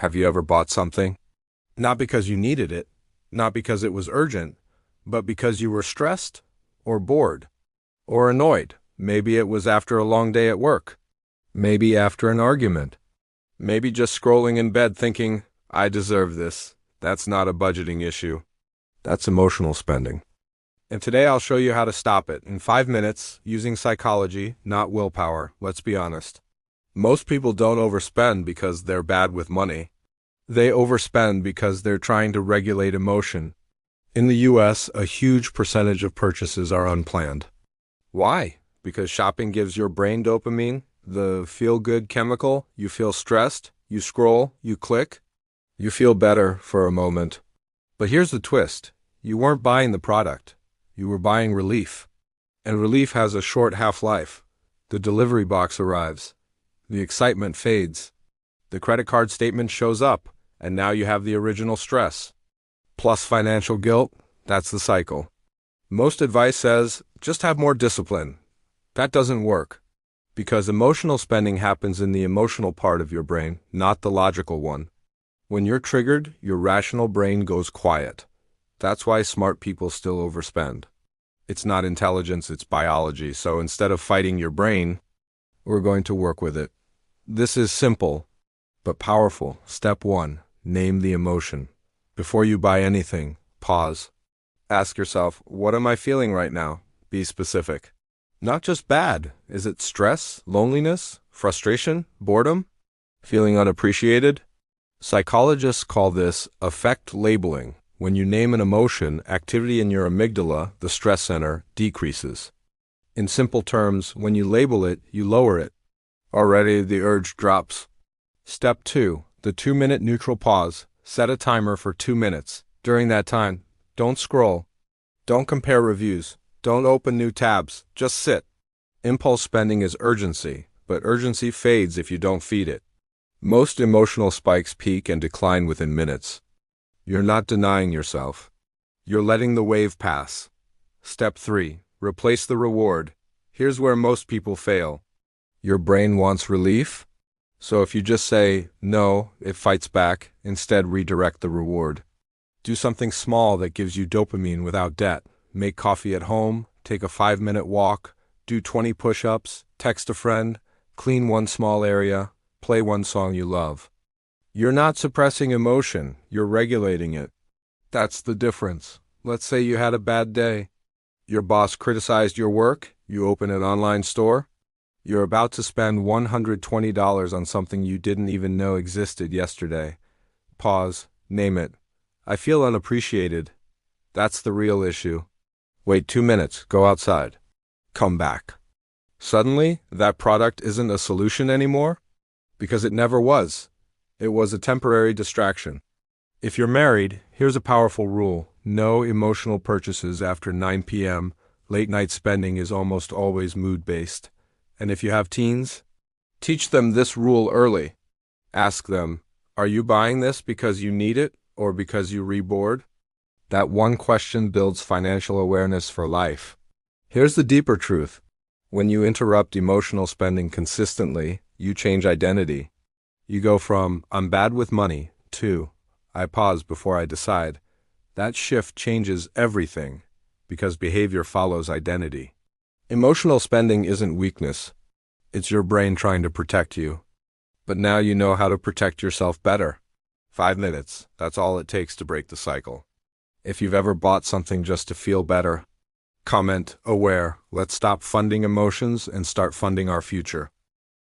Have you ever bought something? Not because you needed it, not because it was urgent, but because you were stressed, or bored, or annoyed. Maybe it was after a long day at work. Maybe after an argument. Maybe just scrolling in bed thinking, I deserve this. That's not a budgeting issue. That's emotional spending. And today I'll show you how to stop it in 5 minutes using psychology, not willpower, let's be honest. Most people don't overspend because they're bad with money. They overspend because they're trying to regulate emotion. In the US, a huge percentage of purchases are unplanned. Why? Because shopping gives your brain dopamine, the feel-good chemical. You feel stressed, you scroll, you click. You feel better for a moment. But here's the twist. You weren't buying the product. You were buying relief. And relief has a short half-life. The delivery box arrives. The excitement fades. The credit card statement shows up, and now you have the original stress. Plus financial guilt, that's the cycle. Most advice says, just have more discipline. That doesn't work. Because emotional spending happens in the emotional part of your brain, not the logical one. When you're triggered, your rational brain goes quiet. That's why smart people still overspend. It's not intelligence, it's biology. So instead of fighting your brain, we're going to work with it. This is simple, but powerful. Step 1, name the emotion. Before you buy anything, pause. Ask yourself, what am I feeling right now? Be specific. Not just bad. Is it stress, loneliness, frustration, boredom? Feeling unappreciated? Psychologists call this affect labeling. When you name an emotion, activity in your amygdala, the stress center, decreases. In simple terms, when you label it, you lower it. Already the urge drops. Step 2, the 2-minute neutral pause. Set a timer for 2 minutes. During that time, don't scroll. Don't compare reviews. Don't open new tabs. Just sit. Impulse spending is urgency, but urgency fades if you don't feed it. Most emotional spikes peak and decline within minutes. You're not denying yourself. You're letting the wave pass. Step 3, replace the reward. Here's where most people fail. Your brain wants relief? So if you just say, no, it fights back. Instead, redirect the reward. Do something small that gives you dopamine without debt. Make coffee at home, take a 5-minute walk, do 20 push-ups, text a friend, clean one small area, play one song you love. You're not suppressing emotion, you're regulating it. That's the difference. Let's say you had a bad day. Your boss criticized your work, you open an online store. You're about to spend $120 on something you didn't even know existed yesterday. Pause, name it. I feel unappreciated. That's the real issue. Wait 2 minutes, go outside. Come back. Suddenly, that product isn't a solution anymore? Because it never was. It was a temporary distraction. If you're married, here's a powerful rule. No emotional purchases after 9 p.m. Late night spending is almost always mood-based. And if you have teens, teach them this rule early. Ask them, are you buying this because you need it or because you rebored? That one question builds financial awareness for life. Here's the deeper truth. When you interrupt emotional spending consistently, you change identity. You go from, I'm bad with money, to, I pause before I decide. That shift changes everything, because behavior follows identity. Emotional spending isn't weakness. It's your brain trying to protect you. But now you know how to protect yourself better. 5 minutes, that's all it takes to break the cycle. If you've ever bought something just to feel better, comment, aware, let's stop funding emotions and start funding our future.